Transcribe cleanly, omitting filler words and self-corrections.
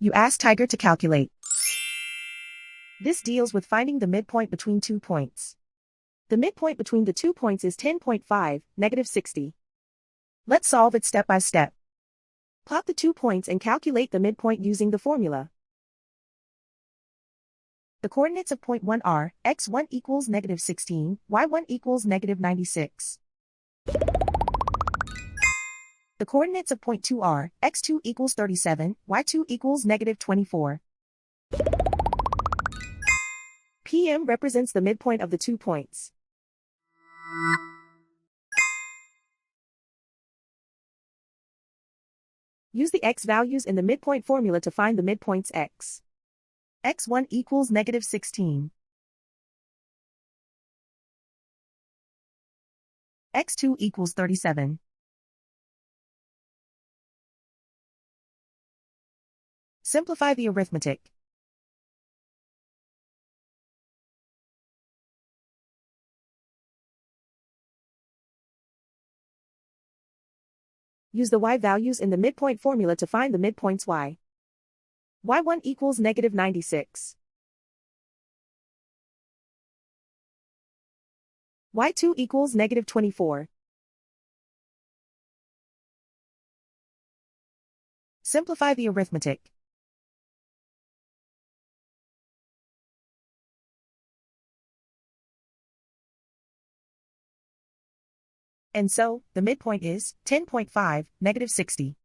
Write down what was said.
You ask Tiger to calculate. This deals with finding the midpoint between 2 points. The midpoint between the 2 points is 10.5, negative 60. Let's solve it step by step. Plot the 2 points and calculate the midpoint using the formula. The coordinates of point 1 are, x1 equals negative 16, y1 equals negative 96. The coordinates of point 2 are, x2 equals 37, y2 equals negative 24. PM represents the midpoint of the 2 points. Use the x values in the midpoint formula to find the midpoints x. x1 equals negative 16. x2 equals 37. Simplify the arithmetic. Use the y values in the midpoint formula to find the midpoints y. y1 equals negative 96. y2 equals negative 24. Simplify the arithmetic. And so, the midpoint is 10.5, negative 60.